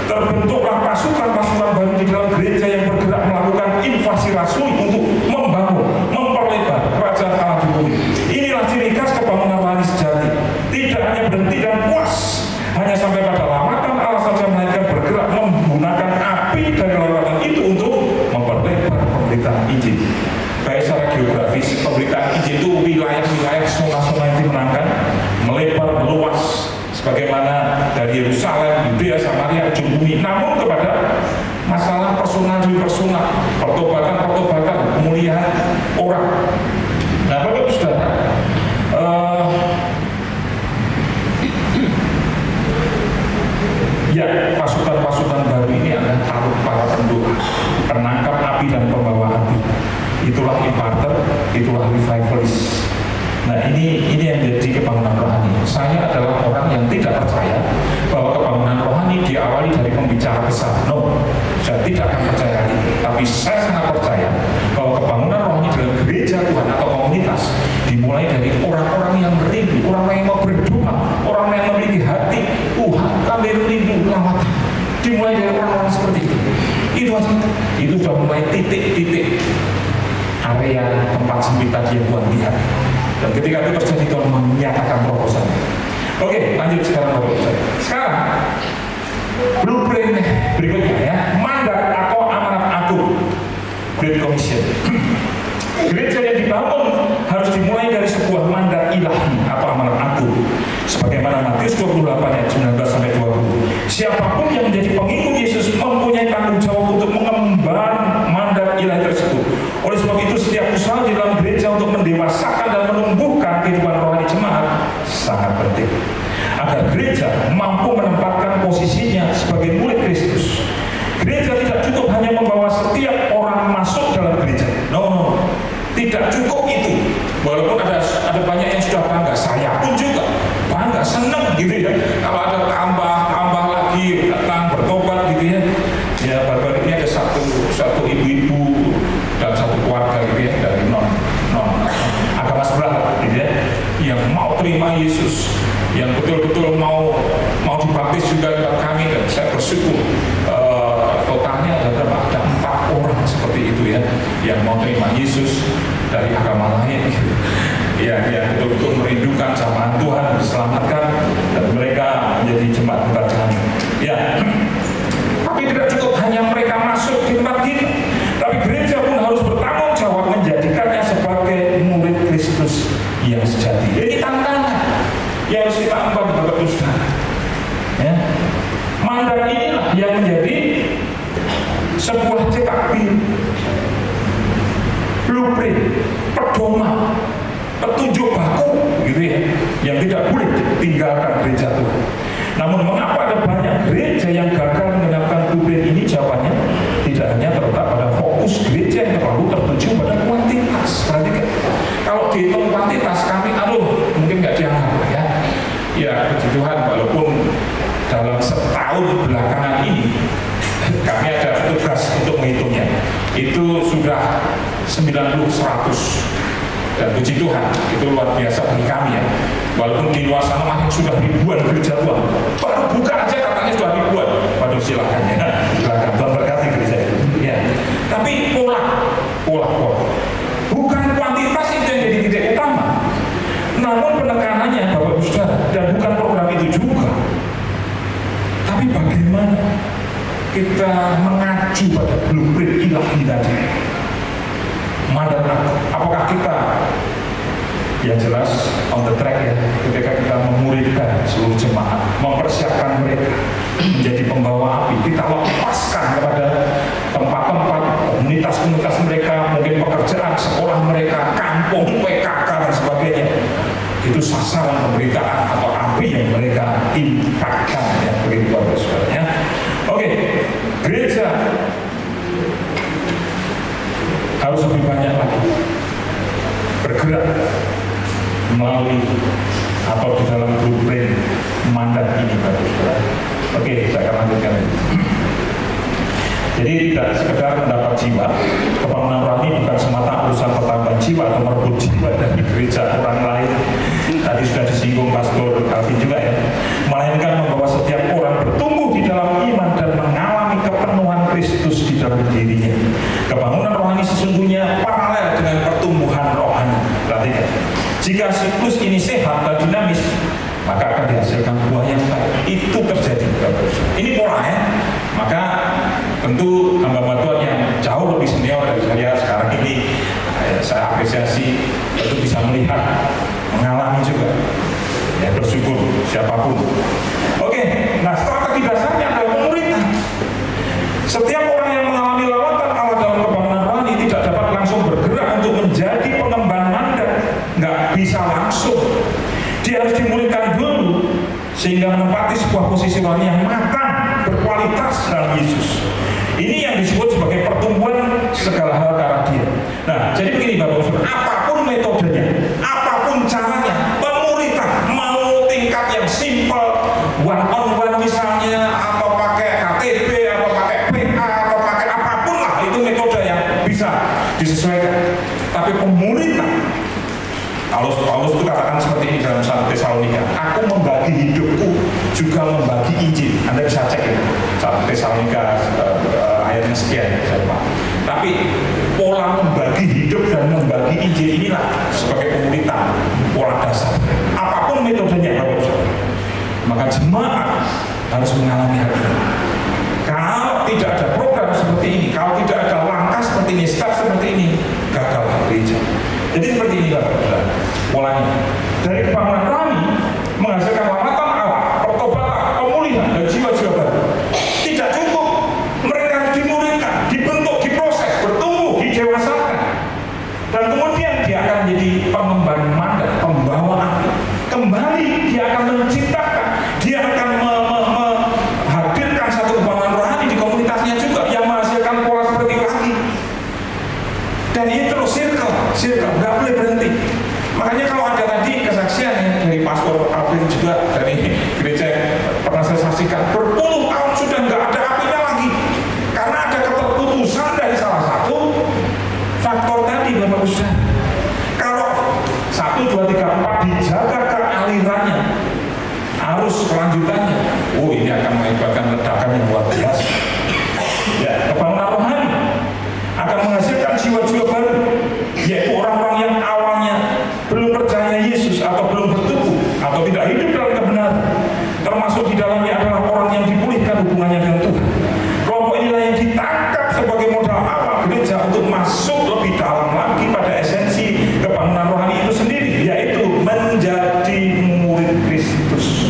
Terbentuklah pasukan-pasukan baru di dalam gereja yang bergerak melakukan invasi rasuli untuk membangun, memperlebar kerajaan Allah di bumi. Inilah ciri khas kebangunan rohani sejati. Tidak hanya berhenti dan puas hanya sampai pada lamatan Allah saja, melainkan bergerak menggunakan api dari lawatan itu untuk memperlebar pemberitaan Injil. Baik secara geografis, pemberitaan Injil itu wilayah-wilayah zona-zona yang dimenangkan melebar meluas sebagaimana dari Yerusalem, Yudea, Samaria, ujung bumi. Namun kepada masalah personal demi personal, pertobatan, pemulihan orang. Nah, Bapak Saudara, ya, pasukan-pasukan baru ini akan taruh para pendoa, penangkap api dan pembawa api. Itulah imparter, itulah revivalist. Nah ini yang menjadi kebangunan rohani. Saya adalah orang yang tidak percaya bahwa kebangunan rohani diawali dari pembicara besar. No, saya tidak akan percaya itu. Tapi saya sangat percaya bahwa kebangunan rohani dalam gereja Tuhan atau komunitas dimulai dari orang-orang yang rindu, orang-orang yang mau berdoa, orang yang memiliki hati Tuhan, kami rindu lawatan. Dimulai dari orang-orang seperti itu. Itu aja. Itu sudah mulai titik-titik area tempat sempit tadi yang Tuhan lihat. Dan ketika itu terjadi, Tuhan menyatakan proposal. Oke, lanjut sekarang Bapak saya. Sekarang blueprint berikutnya ya, mandat atau amanat agung, Great Commission. Gereja yang dibangun harus dimulai dari sebuah mandat ilahi atau amanat agung. Sebagaimana Matius 28 ayat 19 sampai 20. Siapapun yang menjadi pengikut Yesus mempunyai tanggung jawab untuk mengemban mandat ilahi tersebut. Oleh sebab itu setiap usaha di dalam gereja untuk mendewasakan dan menumbuhkan kehidupan rohani jemaat sangat penting. Agar gereja mampu menempatkan posisinya sebagai murid Kristus. Gereja tidak cukup hanya membawa setiap orang masuk dalam gereja. No. Tidak cukup itu. Walaupun ada banyak yang sudah bangga, saya pun juga bangga, senang gitu ya. Kalau ada tambah lagi datang bertobat gitu ya. Ya baru ini ada satu ibu-ibu dan satu keluarga gitu ya, dari non agama sebelah gitu ya, yang mau terima Yesus, yang betul-betul mau dibaptis juga dengan kami. Dan saya bersyukur totalnya ada 4 orang seperti itu ya, yang mau terima Yesus dari agama lain gitu. Ya betul-betul merindukan zaman Tuhan, diselamatkan, dan mereka menjadi jemaat kerajaan. Ya, tapi tidak cukup hanya mereka masuk di tempat kita, tapi gereja pun harus bertanggung jawab menjadikannya sebagai murid Kristus yang sejati. Ini tantangan yang harus kita emban Bapak Saudara. Ya. Mandat inilah yang menjadi sebuah cetak biru, blueprint, pedoman, petunjuk baku gitu ya, yang tidak boleh ditinggalkan gereja Tuhan. Namun mengapa ada banyak gereja yang gagal menerapkan blueprint ini? Jawabannya tidak hanya terletak pada fokus gereja yang terlalu tertuju pada kuantitas. Perhatikan, kalau dihitung kuantitas kami mungkin nggak dianggap ya. Ya puji Tuhan, walaupun dalam setahun belakangan ini kami ada tugas untuk menghitungnya, itu sudah 90-100. Dan puji Tuhan, itu luar biasa bagi kami ya. Walaupun di luar sana masih sudah ribuan gereja Tuhan, baru buka aja katanya sudah ribuan. Waduh, silakan ya, silakan Tuhan berkati gereja itu ya. Tapi pola Tapi bagaimana kita mengacu pada blueprint ilahi tadi? Mandat aku, apakah kita yang jelas on the track ya, ketika kita memuridkan seluruh jemaat, mempersiapkan mereka menjadi pembawa api, kita lepaskan kepada tempat-tempat, komunitas-komunitas mereka, mungkin pekerjaan, sekolah mereka, kampung, PKK dan sebagainya. Itu sasaran pemberitaan atau api yang mereka impakkan ya, begitu Bapak Saudara ya. Oke, gereja harus lebih banyak lagi bergerak melalui atau di dalam blueprint mandat ini Bapak Saudara. Oke, saya akan lanjutkan. Jadi tidak sekedar mendapat jiwa, kebangunan rohani bukan semata urusan pertambahan jiwa atau merebut jiwa dari gereja orang lain. Tadi sudah disinggung Pastor Calvin juga ya. Melainkan membawa setiap orang bertumbuh di dalam iman dan mengalami kepenuhan Kristus di dalam dirinya. Kebangunan rohani sesungguhnya paralel dengan pertumbuhan rohani. Perhatikan, jika siklus ini sehat dan dinamis, maka akan dihasilkan buah yang baik. Itu terjadi. Ini pola ya. Maka tentu hamba Tuhan yang jauh lebih senior dari saya sekarang ini, saya apresiasi tentu bisa melihat, mengalami juga, ya bersyukur siapapun. Oke, nah strategi dasarnya adalah pemuritan. Setiap orang yang mengalami lawatan Allah dalam kebangunan rohani tidak dapat langsung bergerak untuk menjadi pengemban mandat, nggak bisa langsung. Dia harus dimuridkan dulu sehingga menempati sebuah posisi rohani yang matang, berkualitas dalam Yesus. Ini yang disebut sebagai pertumbuhan segala hal ke arah Dia. Nah, jadi begini Bapak Ibu, apapun metodenya, apapun caranya, pemuritan mau tingkat yang simple, one on one misalnya, atau pakai KTP, atau pakai PA, atau pakai apapun lah, itu metode yang bisa disesuaikan. Tapi pemuritan, Paulus itu katakan seperti ini dalam 1 Tesalonika, aku membagi hidupku juga membagi Injil. Anda bisa cek itu 1 Tesalonika ayatnya sekian saya lupa. Tapi pola membagi hidup dan membagi Injil inilah sebagai pemuritan, pola dasar. Apapun metodenya Bapak Saudara, maka jemaat harus mengalami hal ini. Kalau tidak ada program seperti ini, kalau tidak ada langkah seperti ini, step seperti ini, gagal gereja. Jadi seperti ini Bapak Saudara polanya. Dari kebangunan rohani menghasilkan lawatan Allah, pertobatan, pemulihan dan jiwa-jiwa baru. Tidak cukup, mereka harus dimuridkan, dibentuk, diproses, bertumbuh, didewasakan, dan kemudian dia akan menjadi pengemban mandat, pembawa api. Kembali dia akan menciptakan, dia akan menghadirkan satu kebangunan rohani di komunitasnya juga yang menghasilkan pola seperti lagi. Dan ini terus circle, nggak boleh berhenti. Makanya kalau ada tadi kesaksian ya, dari Pastor Alvin juga dari gereja yang pernah saya saksikan, berpuluh tahun sudah nggak ada apinya lagi karena ada keterputusan dari salah satu faktor tadi Bapak Ibu. Kalau 1, 2, 3, 4 dijaga kealirannya, arus kelanjutannya, ini akan mengakibatkan ledakan yang luar biasa. Ya, kebangunan rohani akan menghasilkan jiwa-jiwa baru, yaitu orang-orang yang awalnya belum percaya Yesus atau belum bertumbuh atau tidak hidup dalam kebenaran. Termasuk di dalamnya adalah orang yang dipulihkan hubungannya dengan Tuhan. Kelompok inilah yang ditangkap sebagai modal awal gereja untuk masuk lebih dalam lagi pada esensi kebangunan rohani itu sendiri, yaitu menjadi murid Kristus.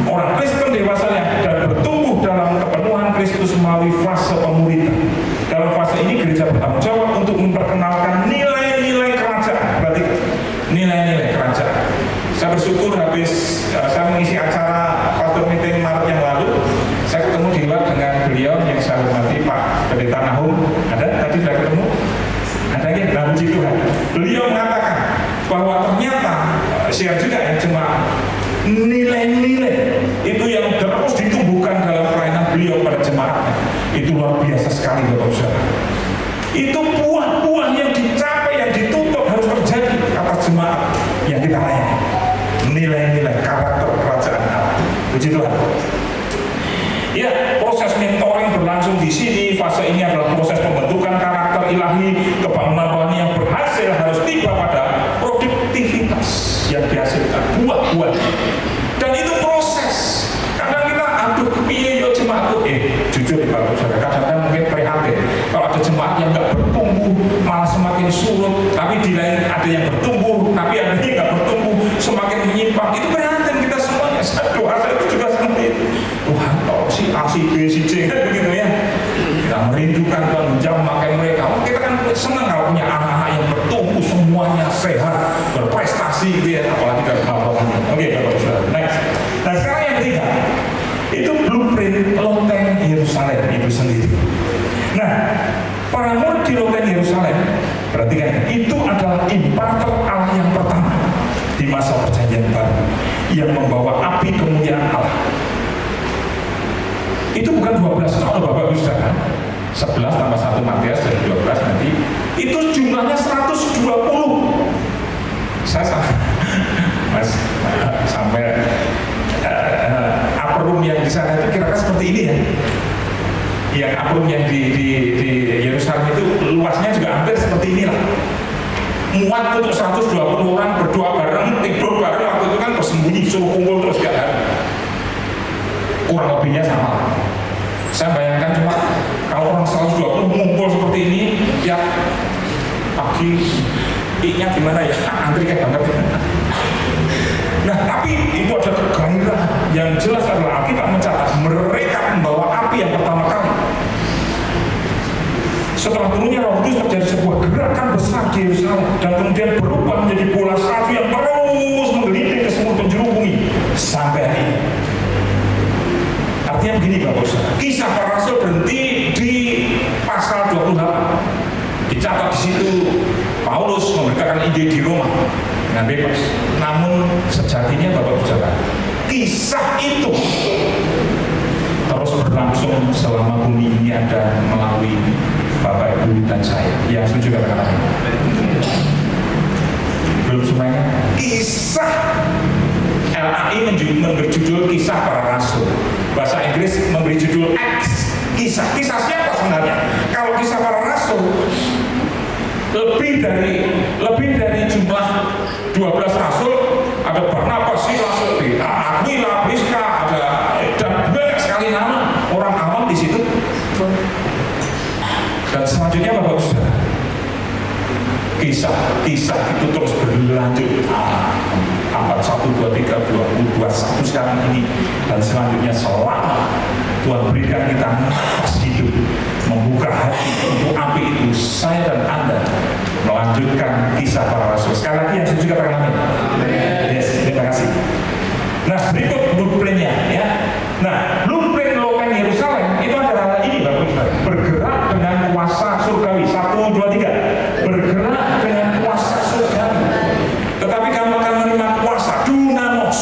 Orang Kristen dewasa dan bertumbuh dalam kepenuhan Kristus melalui fase pemuritan. Dalam fase ini gereja bertanggung jawab untuk memperkenalkan nilai-nilai kerajaan. Berarti nilai-nilai kerajaan. Saya bersyukur habis saya mengisi acara pastor meeting Maret yang lalu, saya ketemu di luar dengan beliau yang saya hormati, Pak Pendeta Nahum. Ada? Tadi sudah ketemu? Ada ya? Nah, puji Tuhan. Beliau mengatakan bahwa ternyata share juga ya, cuma nilai-nilai itu yang terus ditumbuhkan dalam pelayanan beliau pada jemaatnya. Itu luar biasa sekali Bapak Saudara. Itu buah-buah yang dicapai, yang dituntut harus terjadi atas jemaat yang kita layani. Nilai-nilai karakter kerajaan Allah. Puji Tuhan. Ya, proses mentoring berlangsung di sini. Fase ini adalah proses pembentukan karakter ilahi. Kebangunan rohani yang berhasil harus tiba pada produktivitas yang dihasilkan, buah-buah. Dan itu proses. Kadang kita aduh kepiye si A, si B, si C kan begitu ya. Kita merindukan Tuhan menjamahkan mereka. Kita kan senang kalau punya anak-anak yang bertumbuh semuanya sehat, berprestasi gitu ya, apalagi dari bawahnya. Oke, Bapak Saudara. Next. Nah sekarang yang ketiga, itu blueprint loteng Yerusalem itu sendiri. Nah, para murid di loteng Yerusalem, perhatikan, itu adalah imparator Allah yang pertama di masa perjanjian baru yang membawa api kemuliaan Allah. Itu bukan 12 kalau Bapak bisa kan? 11 tambah 1 Matius dari 12 nanti itu jumlahnya 120. Saya Mas sampai upper room yang di sana itu kira-kira seperti ini ya. Yang upper room yang di Yerusalem itu luasnya juga hampir seperti inilah. Muat untuk 120 orang berdoa bareng, tidur bareng, waktu itu kan bersembunyi suruh kumpul terus gak kan? Kurang lebihnya sama. Saya bayangkan cuma kalau orang 120 ngumpul seperti ini, ya pagi I-nya gimana ya? Antri kayak banget. Nah, tapi itu ada kegairahan yang jelas adalah Alkitab mencatat mereka membawa api yang pertama kali. Setelah turunnya Roh Kudus terjadi sebuah gerakan besar di Yerusalem dan kemudian berubah menjadi bola salju yang terus menggelinding ke seluruh penjuru bumi sampai hari ini. Artinya begini Bapak Saudara, kisah para rasul berhenti di pasal 28. Dicatat di situ Paulus memberitakan ide di Roma dengan bebas. Namun sejatinya Bapak Saudara, kisah itu terus berlangsung selama bumi ini ada melalui Bapak Ibu dan saya. Yang setuju katakan amin. Belum semuanya. Kisah LAI memberi judul Kisah Para Rasul. Bahasa Inggris memberi judul Acts. Kisah siapa sebenarnya? Kalau Kisah Para Rasul lebih dari jumlah 12 rasul, ada Barnabas, Silas, Aquila, Priska, ada dan banyak sekali nama orang awam di situ. Dan selanjutnya Bapak Saudara, kisah itu terus berlanjut. Abad 1, 2, 3, 22, 1 sekarang ini dan selanjutnya selama Tuhan berikan kita nafas hidup, membuka hati untuk api itu, saya dan Anda melanjutkan kisah para rasul. Sekali lagi yang setuju katakan amin. Yes, terima kasih. Nah, berikut blueprintnya ya. Nah, blueprint loteng Yerusalem itu adalah ini Bapak Saudara, bergerak dengan kuasa surgawi. 1, 2, 3. Bergerak dengan kuasa surgawi. Tetapi kamu akan menerima kuasa dunamos,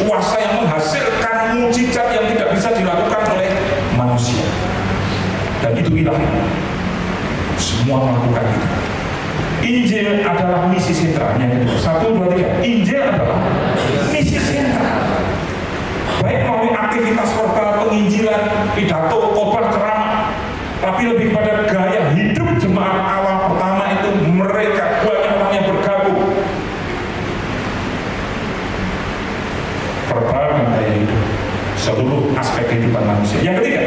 kuasa yang menghasilkan mujizat yang tidak bisa dilakukan oleh manusia. Dan itu ilahi. Semua melakukan itu. Injil adalah misi sentral yang kedua. 1, 2, 3. Injil adalah misi sentral. Baik melalui aktivitas verbal, penginjilan, pidato, khotbah, ceramah, tapi lebih pada gaya hidup jemaat awal pertama itu mereka banyak orang yang bergabung. Verbal dan gaya hidup, seluruh aspek kehidupan manusia. Yang ketiga,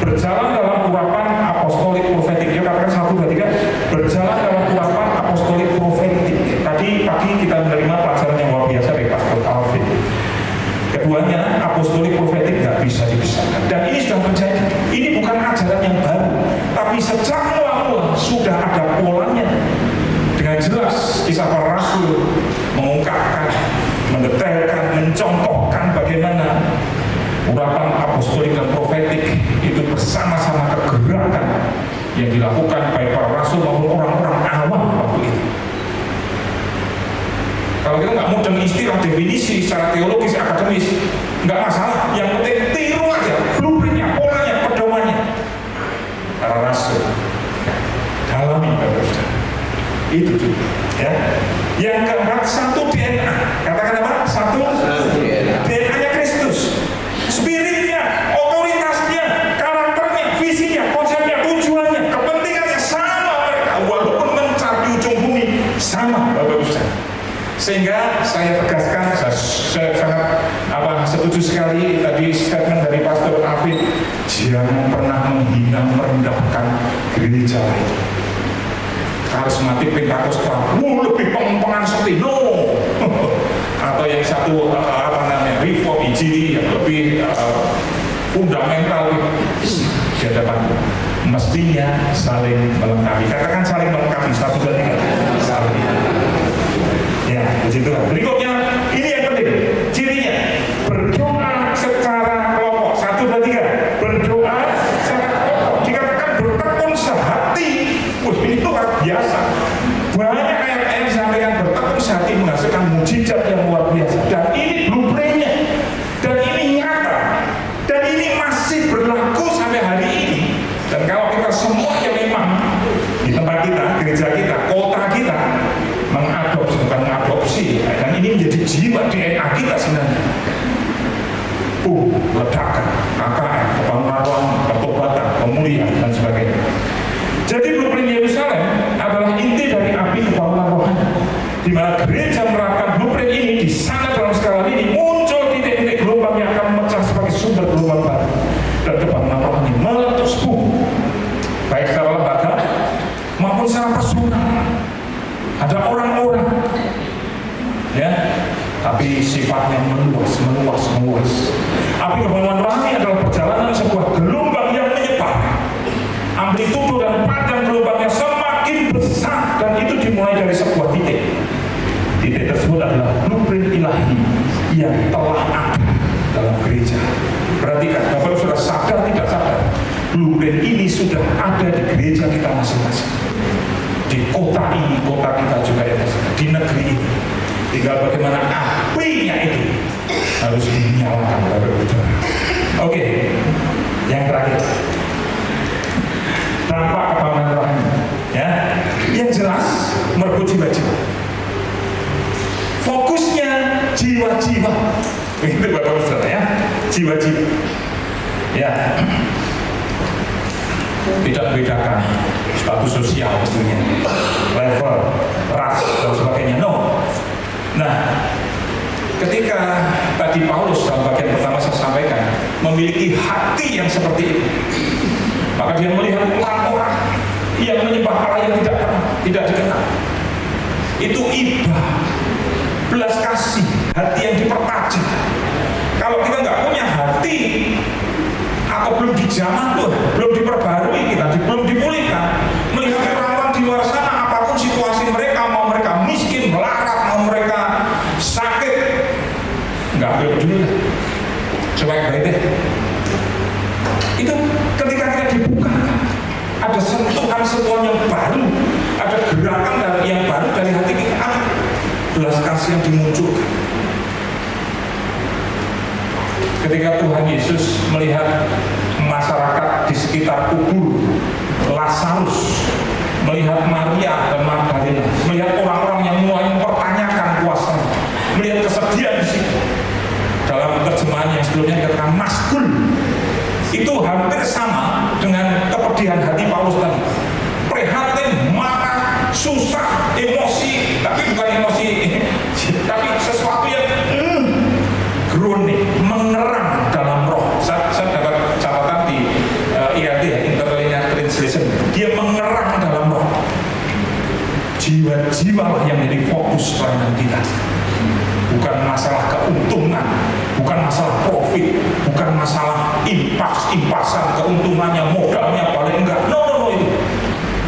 berjalan dalam urapan apostolik profetik. Dia katakan 1, 2, 3. Berjalan dalam urapan apostolik profetik. Tadi pagi kita menerima pelajaran yang luar biasa dari Pastor Alvin. Keduanya apostolik profetik nggak bisa dipisahkan. Dan ini sudah terjadi. Ini bukan ajaran yang baru, tapi sejak mula-mula sudah ada polanya. Dengan jelas kisah para rasul mengungkapkan, mendetailkan, mencontohkan bagaimana urapan apostolik dan profetik itu bersama-sama kegerakan yang dilakukan baik para rasul maupun orang-orang awam waktu itu. Kalau kita nggak mudeng istilah definisi secara teologis akademis, nggak masalah. Yang penting tiru aja blueprintnya, polanya, pedomannya. Para rasul dalami Bapak. Itu juga. Ya. Yang keempat, 1 DNA. Katakan apa? 1 DNA-nya Kristus. Spiritnya, otoritasnya, karakternya, visinya, konsepnya, tujuannya, kepentingannya sama mereka. Walaupun mencari ujung bumi sama Bapak Ustaz. Sehingga saya tegaskan, saya sangat setuju sekali tadi statement dari Pastor Afid, jangan pernah menghina merendahkan gereja lain. Karismatik Pentakosta, lebih peng-pengan seperti atau yang satu Reform Injili yang lebih fundamental di hadapan mestinya saling melengkapi. Katakan saling melengkapi. 1, 2, 3. Saling. Ya, begitu. Berikutnya, ini yang penting. Cirinya berdoa secara kelompok. 1, 2, 3. Berdoa secara kelompok. Dikatakan bertekun sehati. Wah, ini luar biasa. Banyak ayat yang disampaikan bertekun sehati menghasilkan mujizat yang luar biasa. Dan ini blueprintnya. Dan ini nyata. Dan ini masih berlaku sampai hari ini. Dan kalau kita semuanya memang di tempat kita, gereja kita, kota kita mengadopsi, bukan mengadopsi, dan ini menjadi jiwa DNA kita sebenarnya. Ledakan, KKR, kebangunan ruang, pertobatan, pemulihan, dan sebagainya. Jadi blueprint Yerusalem adalah inti dari api kebangunan rohani. Di mana gereja menerapkan blueprint ini di sana dalam skala ini muncul titik-titik gelombang yang akan memecah sebagai sumber gelombang baru dan kebangunan rohani meletus baik secara lembaga maupun secara personal. Ada orang-orang ya, tapi sifatnya meluas. Api kebangunan rohani adalah perjalanan sebuah gelombang yang menyebar. Amplitudo dan panjang gelombangnya semakin besar, dan itu dimulai dari sebuah titik. Titik tersebut adalah blueprint ilahi yang telah ada dalam gereja. Perhatikan, Bapak sudah sadar tidak sadar, blueprint ini sudah ada di gereja kita masing-masing. Di kota ini, kota kita juga ya, di negeri ini. Tinggal bagaimana apinya itu harus dinyalakan, Bapak-Ibu. Oke, yang terakhir, dampak kebangunan rohani, ya, yang jelas merebut jiwa-jiwa. Fokusnya jiwa-jiwa. Itu Bapak-Ibu Saudara ya, jiwa-jiwa. Ya, tidak membedakan status sosial tentunya, level, ras dan sebagainya. No. Nah, ketika tadi Paulus dalam bagian pertama saya sampaikan memiliki hati yang seperti itu, maka dia melihat orang-orang yang menyembah Allah yang tidak dikenal. Itu iba, belas kasih, hati yang dipertajam. Kalau kita nggak punya hati, atau belum dijamah tuh, belum diperbarui kita, belum dipulihkan, melihat orang-orang di luar sana, apapun situasi mereka, mau mereka miskin, melarat, mau mereka sakit, nggak ambil peduli lah. Coba yang baik deh. Itu ketika kita dibukakan, ada sentuhan yang baru, ada gerakan yang baru dari hati kita, belas kasih yang dimunculkan. Ketika Tuhan Yesus melihat masyarakat di sekitar kubur Lazarus, melihat Maria dan Magdalena, melihat orang-orang yang mulai mempertanyakan kuasanya, melihat kesedihan di situ. Dalam terjemahan yang sebelumnya dikatakan maskul, itu hampir sama dengan kepedihan hati Paulus tadi. Prihatin, marah, susah, emosi, tapi bukan emosi, tapi sesuatu yang groaning, mengerang dalam roh. Saya dapat catatan di IRT ya, Interlinear Translation. Dia mengerang dalam roh. Jiwa-jiwa yang jadi fokus pelayanan kita. Bukan masalah keuntungan, bukan masalah profit, bukan masalah impasan keuntungannya, modalnya paling enggak. No itu.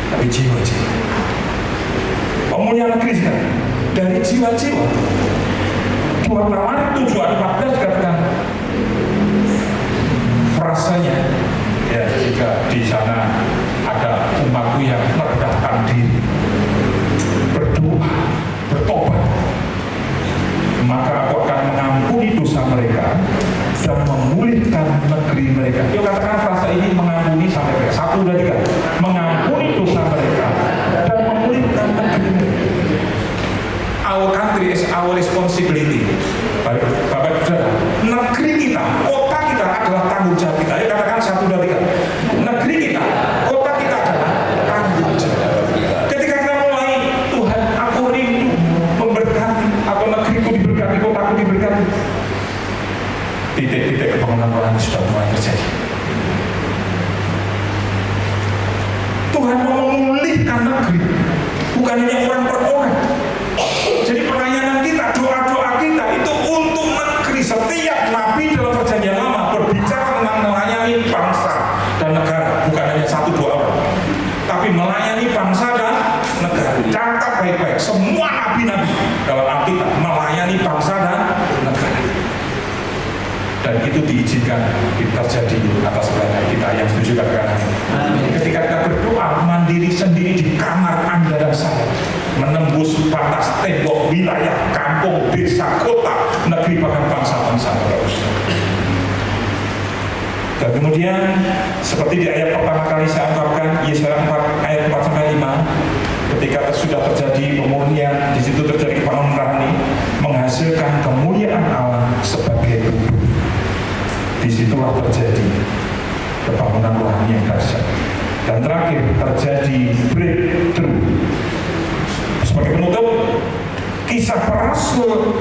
Tapi jiwa-jiwa. Pemulihan Kristen dari jiwa-jiwa. 2 Tawarik 7:14 dikatakan frasanya, ya, jika di sana ada umatku yang merendahkan diri, berdoa, bertobat, maka aku akan mengampuni dosa mereka dan memulihkan negeri mereka. Yuk katakan frasa ini, mengampuni sampai mereka. 1, 2, 3. Mengampuni dosa mereka dan memulihkan negeri mereka. Our country is our responsibility. Bapak Saudara, negeri kita, kota kita adalah tanggung jawab kita. Ayo katakan 1, 2, 3. Negeri kita, kota kita adalah tanggung jawab. Ketika kita mulai, Tuhan, aku rindu memberkati, atau negeriku diberkati, kotaku diberkati, titik-titik kebangunan rohani sudah mulai terjadi. Tuhan mau memulihkan negeri, bukan hanya orang per orang. Jadi pelayanan kita, doa-doa kita itu untuk negeri. Setiap nabi dalam perjanjian lama berbicara tentang terjadi atas belakang kita. Yang setuju katakan amin. Ketika kita berdoa mandiri sendiri di kamar Anda dan saya, menembus batas tembok wilayah, kampung, desa, kota, negeri, bahkan bangsa-bangsa. Dan kemudian seperti di ayat pertama kali saya ungkapkan, Yesaya 4 ayat 4-5, ketika sudah terjadi pemurnian, di situ terjadi kebangunan rohani, menghasilkan kemuliaan Allah sebagai tubuh. Disitulah terjadi kebangunan rohani yang dahsyat. Dan terakhir terjadi breakthrough. Sebagai penutup, Kisah Para Rasul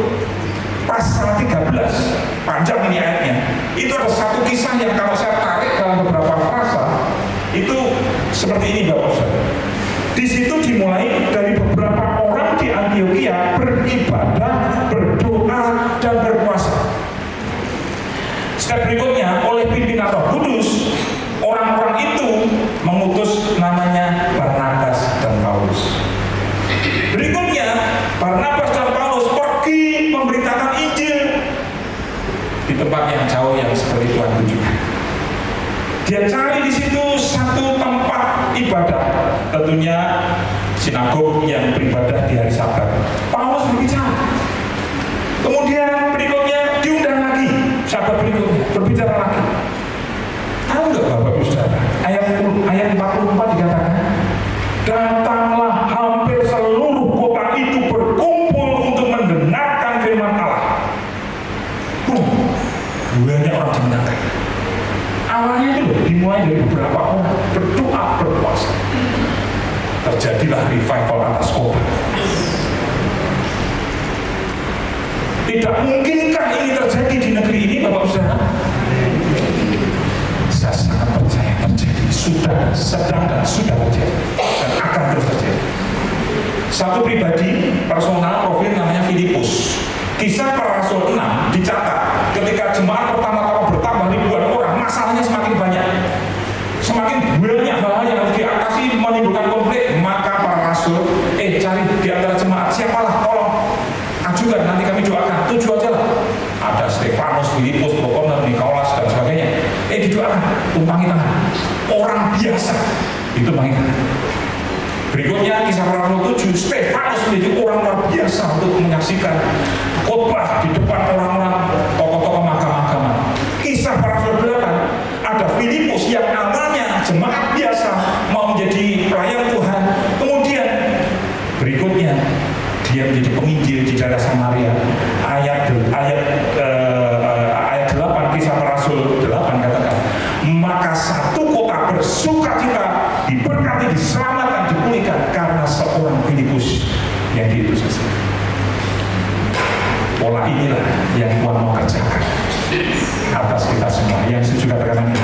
pasal 13, panjang ini ayatnya. Itu ada satu kisah yang kalau saya tarik dalam beberapa frasa, itu seperti ini Bapak Saudara. Di situ dimulai dari beberapa orang di Antioquia beribadah, berdoa, dan berpuasa. Step berikutnya, oleh pimpinan Roh Kudus, orang-orang itu mengutus namanya Barnabas dan Paulus. Berikutnya, Barnabas dan Paulus pergi memberitakan Injil di tempat yang jauh yang seperti Tuhan tunjukkan. Dia cari di situ satu tempat ibadah, tentunya sinagog yang beribadah di hari Sabat. Paulus berbicara. Kemudian berikutnya diundang lagi, Sabat berikutnya berbicara lagi. Tahu nggak Bapak Ibu Saudara? Ayat 44 dikatakan, datanglah hampir seluruh kota itu berkumpul untuk mendengarkan firman Allah. Banyak orang dimenangkan. Awalnya itu dimulai dari beberapa orang berdoa, berpuasa. Terjadilah revival atas kota. Tidak mungkinkah ini terjadi di negeri ini, Bapak Saudara? Saya sangat percaya terjadi. Sudah, sedang dan sudah terjadi, dan akan terus terjadi. Satu pribadi personal profil namanya Filipus. Kisah Para Rasul 6 dicatat ketika jemaat pertama-tama bertambah ribuan orang, masalahnya semakin banyak. Semakin banyak hal-hal yang harus diatasi, menimbulkan konflik. Maka para rasul cari di antara jemaat, siapalah tolong ajukan, nanti kami doakan. 7 aja lah. Ada Stefanus, Filipus, Prokoner, Nikolas dan sebagainya. Didoakan, tumpangi tangan. Orang biasa itu tumpangi tangan. Berikutnya Kisah Para Rasul 7, Stefanus menjadi orang luar biasa untuk menyaksikan khotbah di depan orang-orang tokoh-tokoh mahkamah. Kisah Para Rasul 8, ada Filipus yang awalnya jemaat biasa mau menjadi pelayan Tuhan. Kemudian berikutnya dia menjadi penginjil di daerah Samaria. Ayat 8 Kisah Para Rasul 8 katakan, maka satu kota bersukacita, diberkati, diselamatkan, dipulihkan karena seorang Filipus yang diutus ke sana. Pola inilah yang Tuhan mau kerjakan atas kita semua. Yang setuju katakan amin.